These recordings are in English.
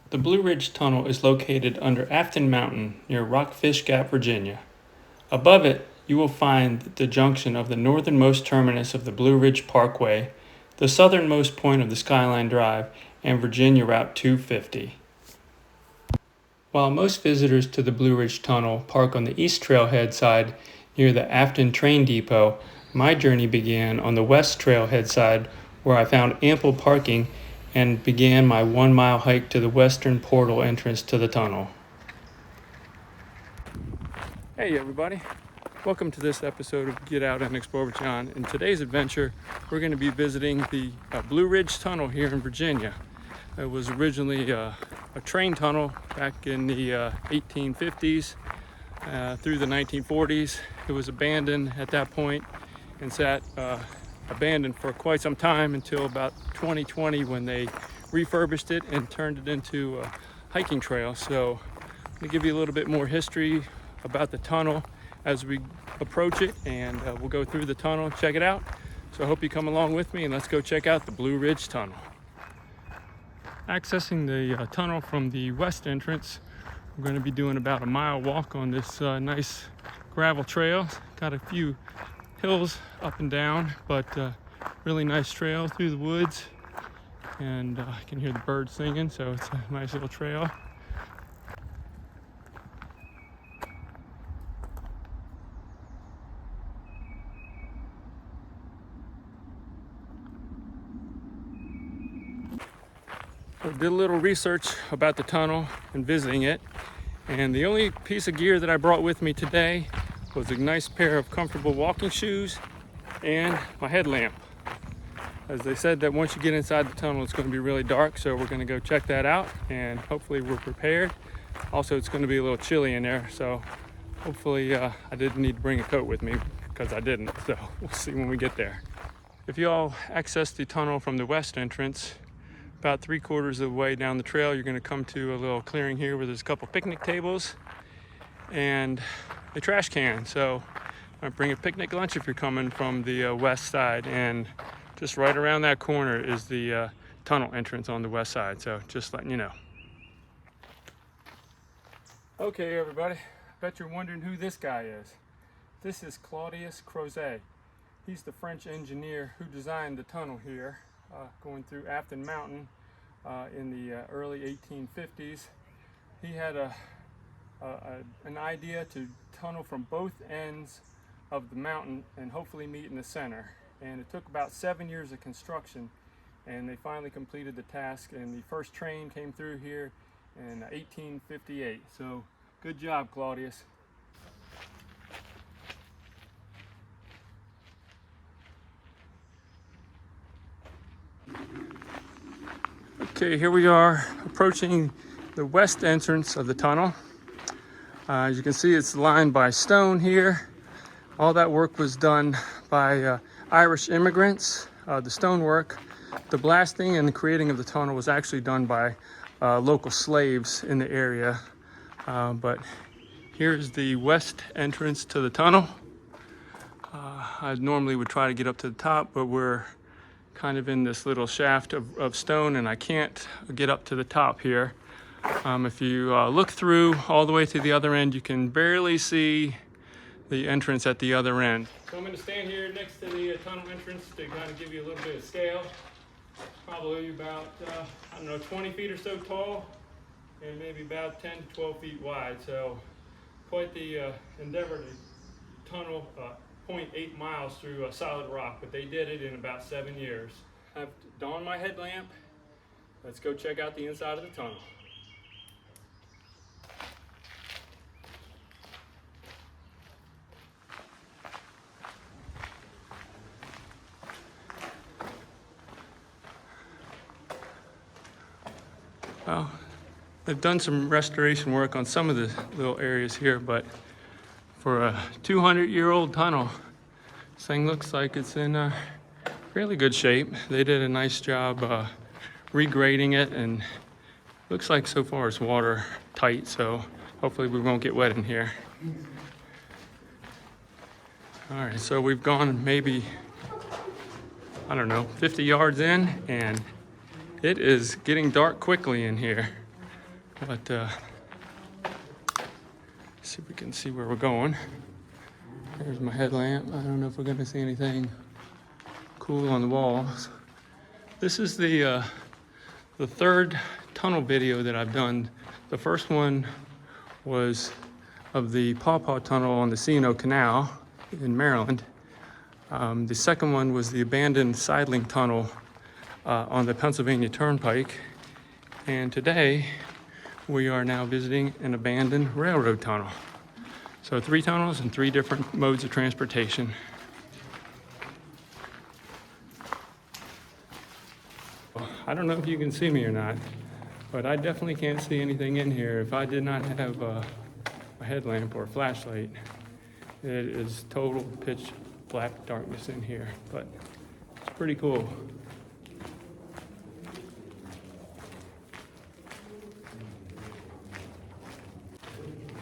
The Blue Ridge Tunnel is located under Afton Mountain near Rockfish Gap, Virginia. Above it, you will find the junction of the northernmost terminus of the Blue Ridge Parkway, the southernmost point of the Skyline Drive, and Virginia Route 250. While most visitors to the Blue Ridge Tunnel park on the East Trailhead side near the Afton Train Depot, my journey began on the West Trailhead side where I found ample parking and began my 1-mile hike to the western portal entrance to the tunnel. Hey everybody, welcome to this episode of Get Out and Explore with John. In today's adventure, we're going to be visiting the Blue Ridge Tunnel here in Virginia. It was originally a train tunnel back in the 1850s through the 1940s. It was abandoned at that point and sat abandoned for quite some time until about 2020 when they refurbished it and turned it into a hiking trail. So I'm going to give you a little bit more history about the tunnel as we approach it, and we'll go through the tunnel, check it out. So I hope you come along with me and let's go check out the Blue Ridge Tunnel. Accessing the tunnel from the west entrance, we're going to be doing about a mile walk on this nice gravel trail. Got a few hills up and down, but really nice trail through the woods, and I can hear the birds singing, so it's a nice little trail. I did a little research about the tunnel and visiting it, and the only piece of gear that I brought with me today was a nice pair of comfortable walking shoes and my headlamp. As they said that once you get inside the tunnel it's going to be really dark, so we're going to go check that out and hopefully we're prepared. Also, it's going to be a little chilly in there, so hopefully I didn't need to bring a coat with me because I didn't, so we'll see when we get there. If you all access the tunnel from the west entrance, about 3/4 of the way down the trail, you're going to come to a little clearing here where there's a couple picnic tables and a trash can. So bring a picnic lunch if you're coming from the west side, and just right around that corner is the tunnel entrance on the west side. So just letting you know. Okay everybody, bet you're wondering who this guy is. This is Claudius Crozet. He's the French engineer who designed the tunnel here going through Afton Mountain in the early 1850s. He had an idea to tunnel from both ends of the mountain and hopefully meet in the center. And it took about 7 years of construction, and they finally completed the task, and the first train came through here in 1858. So good job, Claudius. Okay, here we are approaching the west entrance of the tunnel. As you can see, it's lined by stone here. All that work was done by Irish immigrants. The stonework, the blasting and the creating of the tunnel was actually done by local slaves in the area. But here's the west entrance to the tunnel. I normally would try to get up to the top, but we're kind of in this little shaft of stone and I can't get up to the top here. If you look through all the way to the other end, you can barely see the entrance at the other end. So I'm going to stand here next to the tunnel entrance to kind of give you a little bit of scale. Probably about, 20 feet or so tall and maybe about 10 to 12 feet wide. So quite the endeavor to tunnel 0.8 miles through a solid rock, but they did it in about 7 years. I've donned my headlamp. Let's go check out the inside of the tunnel. Well, they've done some restoration work on some of the little areas here, but for a 200-year-old tunnel, this thing looks like it's in fairly good shape. They did a nice job regrading it, and looks like so far it's watertight, so hopefully we won't get wet in here. All right, so we've gone maybe, 50 yards in, and it is getting dark quickly in here. But see if we can see where we're going. There's my headlamp. I don't know if we're going to see anything cool on the walls. This is the third tunnel video that I've done. The first one was of the Paw Paw Tunnel on the Canal in Maryland. The second one was the abandoned Sideling Tunnel on the Pennsylvania Turnpike. And today we are now visiting an abandoned railroad tunnel. So 3 tunnels and 3 different modes of transportation. I don't know if you can see me or not, but I definitely can't see anything in here if I did not have a headlamp or a flashlight. It is total pitch black darkness in here, but it's pretty cool.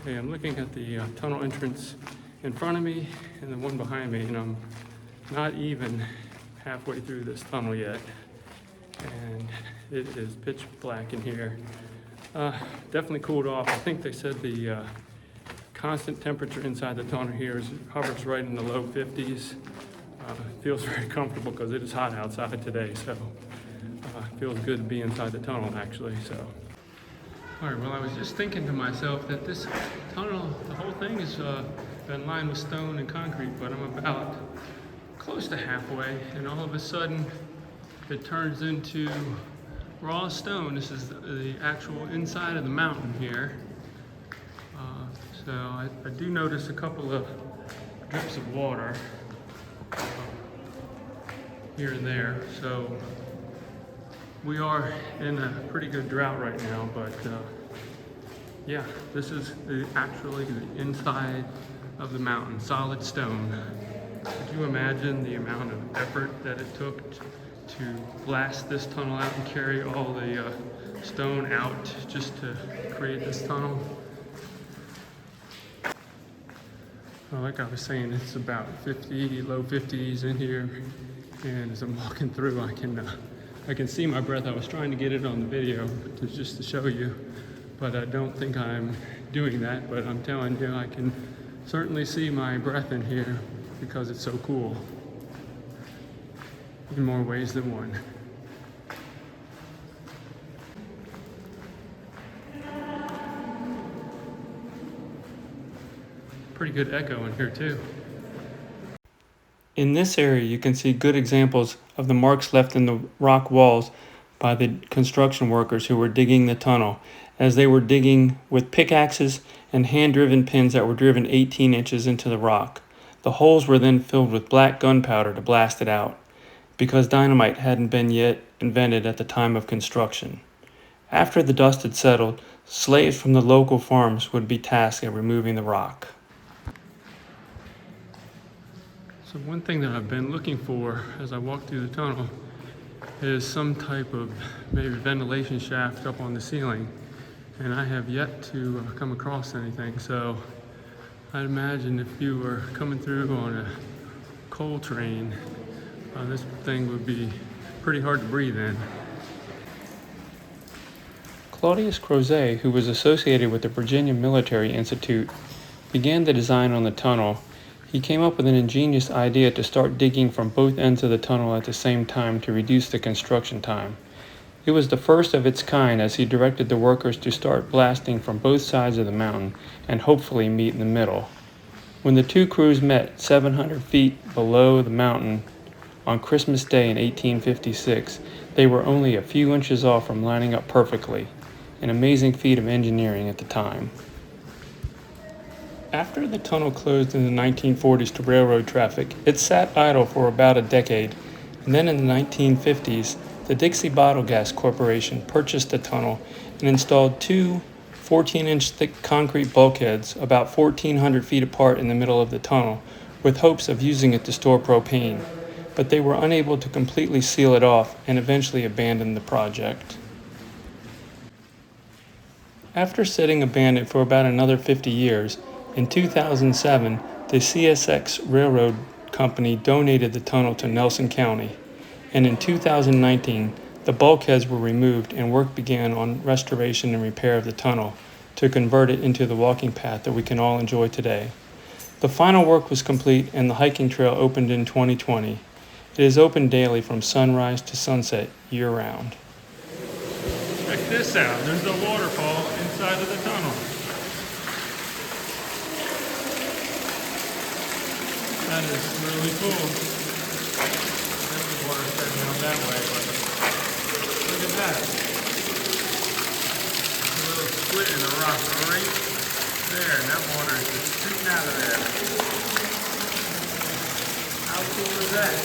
Okay, I'm looking at the tunnel entrance in front of me and the one behind me, and I'm not even halfway through this tunnel yet. And it is pitch black in here. Definitely cooled off. I think they said the constant temperature inside the tunnel here hovers right in the low 50s. Feels very comfortable because it is hot outside today, so it feels good to be inside the tunnel actually. So, all right, well, I was just thinking to myself that this tunnel, the whole thing is been lined with stone and concrete, but I'm about close to halfway, and all of a sudden it turns into raw stone. This is the actual inside of the mountain here. So I do notice a couple of drips of water here and there. So we are in a pretty good drought right now, but yeah, this is actually the inside of the mountain, solid stone. Could you imagine the amount of effort that it took to blast this tunnel out and carry all the stone out just to create this tunnel? Well, like I was saying, it's about 50, low 50s in here, and as I'm walking through, I can see my breath. I was trying to get it on the video just to show you, but I don't think I'm doing that. But I'm telling you, I can certainly see my breath in here because it's so cool in more ways than one. Pretty good echo in here too. In this area, you can see good examples of the marks left in the rock walls by the construction workers who were digging the tunnel, as they were digging with pickaxes and hand-driven pins that were driven 18 inches into the rock. The holes were then filled with black gunpowder to blast it out, because dynamite hadn't been yet invented at the time of construction. After the dust had settled, slaves from the local farms would be tasked at removing the rock. So one thing that I've been looking for as I walk through the tunnel is some type of maybe ventilation shaft up on the ceiling, and I have yet to come across anything. So I'd imagine if you were coming through on a coal train, this thing would be pretty hard to breathe in. Claudius Crozet, who was associated with the Virginia Military Institute, began the design on the tunnel. He came up with an ingenious idea to start digging from both ends of the tunnel at the same time to reduce the construction time. It was the first of its kind, as he directed the workers to start blasting from both sides of the mountain and hopefully meet in the middle. When the two crews met 700 feet below the mountain on Christmas Day in 1856, they were only a few inches off from lining up perfectly, an amazing feat of engineering at the time. After the tunnel closed in the 1940s to railroad traffic, it sat idle for about a decade, and then in the 1950s, the Dixie Bottle Gas Corporation purchased the tunnel and installed 2 14-inch thick concrete bulkheads about 1,400 feet apart in the middle of the tunnel, with hopes of using it to store propane. But they were unable to completely seal it off and eventually abandoned the project. After sitting abandoned for about another 50 years, in 2007, the CSX Railroad Company donated the tunnel to Nelson County, and in 2019, the bulkheads were removed and work began on restoration and repair of the tunnel to convert it into the walking path that we can all enjoy today. The final work was complete and the hiking trail opened in 2020. It is open daily from sunrise to sunset year-round. Check this out. There's a waterfall inside of the tunnel. That is really cool. There's the water heading out that way, but look at that. A little split in the rock right there, and that water is just shooting out of there. How cool is that?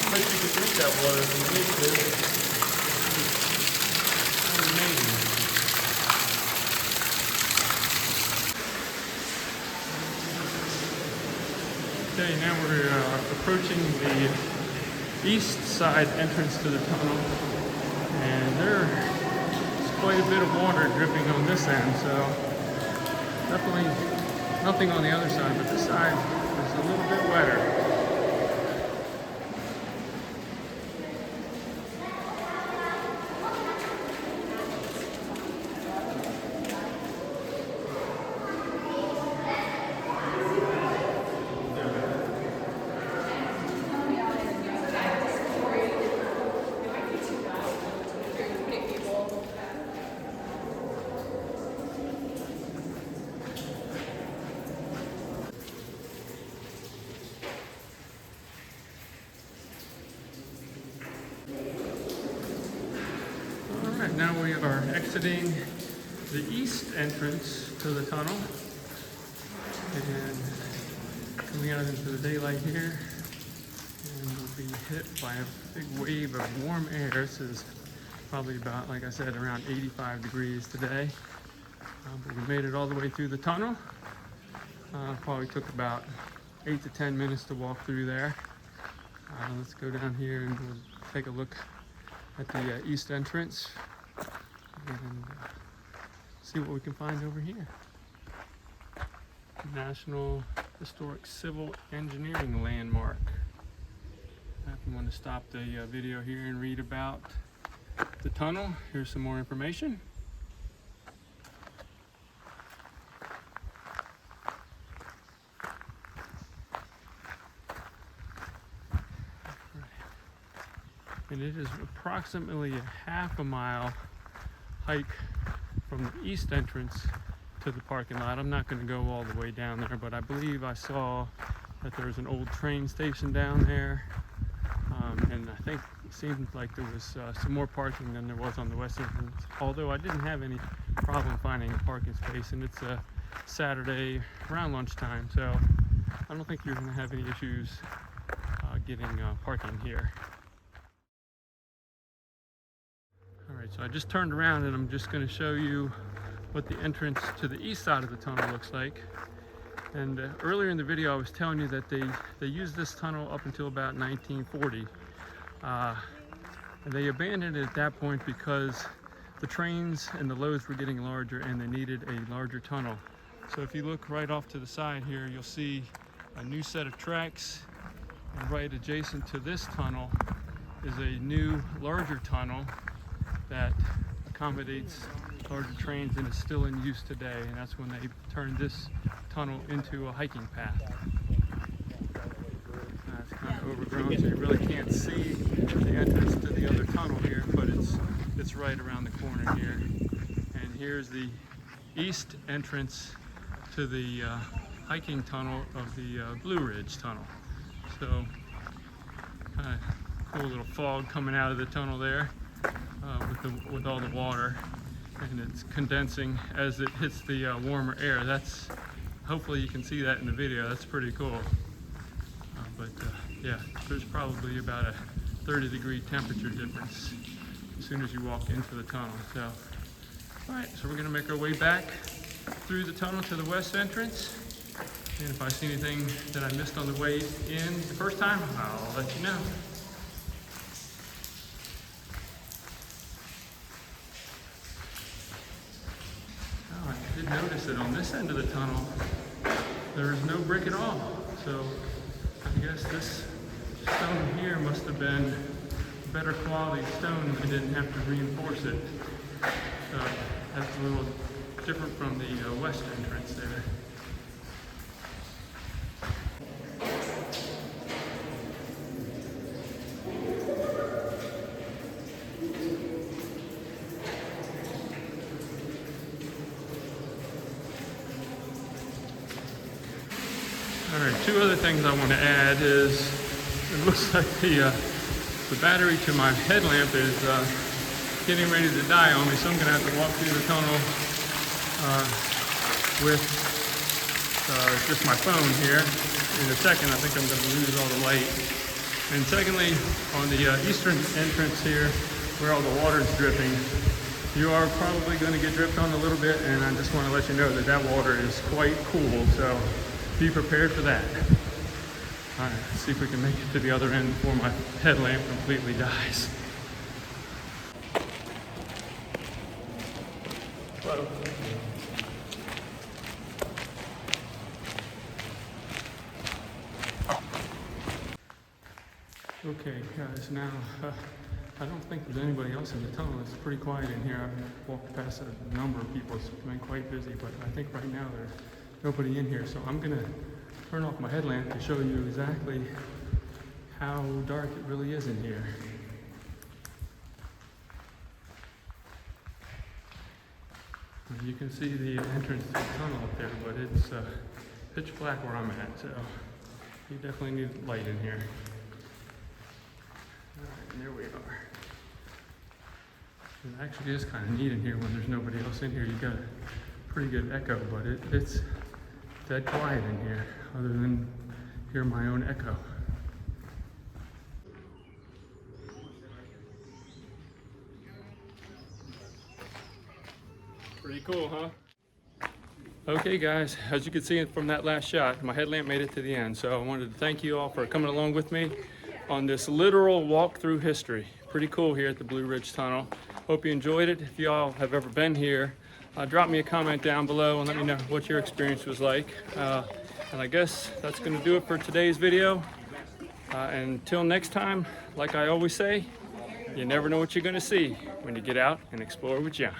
I wish you could drink that water if you need to. That's amazing. Okay, now we're approaching the east side entrance to the tunnel, and there's quite a bit of water dripping on this end, so definitely nothing on the other side, but this side is a little bit wetter. Now we are exiting the east entrance to the tunnel and coming out into the daylight here, and we'll be hit by a big wave of warm air. This is probably about, like I said, around 85 degrees today, but we made it all the way through the tunnel. Probably took about 8 to 10 minutes to walk through there. Let's go down here and we'll take a look at the east entrance and see what we can find over here. National Historic Civil Engineering Landmark. If you want to stop the video here and read about the tunnel, here's some more information. And it is approximately a half a mile hike from the east entrance to the parking lot. I'm not going to go all the way down there, but I believe I saw that there's an old train station down there, and I think it seemed like there was some more parking than there was on the west entrance, although I didn't have any problem finding a parking space, and it's a Saturday around lunchtime, so I don't think you're going to have any issues getting parking here. Alright, so I just turned around and I'm just going to show you what the entrance to the east side of the tunnel looks like. And earlier in the video I was telling you that they used this tunnel up until about 1940. And they abandoned it at that point because the trains and the loads were getting larger and they needed a larger tunnel. So if you look right off to the side here, you'll see a new set of tracks, and right adjacent to this tunnel is a new larger tunnel that accommodates larger trains and is still in use today, and that's when they turned this tunnel into a hiking path. It's kind of overgrown, so you really can't see the entrance to the other tunnel here, but it's right around the corner here. And here's the east entrance to the hiking tunnel of the Blue Ridge Tunnel. So cool little fog coming out of the tunnel there. With all the water, and it's condensing as it hits the warmer air. That's, hopefully you can see that in the video. That's pretty cool. Yeah, there's probably about a 30-degree temperature difference as soon as you walk into the tunnel. So, all right, so we're going to make our way back through the tunnel to the west entrance. And if I see anything that I missed on the way in the first time, I'll let you know. I did notice that on this end of the tunnel, there is no brick at all. So I guess this stone here must have been better quality stone. We didn't have to reinforce it. So that's a little different from the west entrance there. All right, two other things I want to add is it looks like the battery to my headlamp is getting ready to die on me, so I'm going to have to walk through the tunnel with just my phone here. In a second, I think I'm going to lose all the light. And secondly, on the eastern entrance here, where all the water is dripping, you are probably going to get dripped on a little bit, and I just want to let you know that that water is quite cool, so be prepared for that. All right, let's see if we can make it to the other end before my headlamp completely dies. Whoa. Okay, guys, now I don't think there's anybody else in the tunnel. It's pretty quiet in here. I've walked past a number of people. It's been quite busy, but I think right now there's nobody in here. So I'm gonna turn off my headlamp to show you exactly how dark it really is in here. You can see the entrance to the tunnel up there, but it's pitch black where I'm at, so you definitely need light in here. All right, and there we are. It actually is kind of neat in here when there's nobody else in here. You got a pretty good echo, but it's dead quiet in here, other than hear my own echo. Pretty cool, huh? Okay guys, as you can see from that last shot, my headlamp made it to the end. So I wanted to thank you all for coming along with me on this literal walk through history. Pretty cool here at the Blue Ridge Tunnel. Hope you enjoyed it. If y'all have ever been here, drop me a comment down below and let me know what your experience was like. And I guess that's gonna do it for today's video. Until next time, like I always say, you never know what you're gonna see when you get out and explore with John.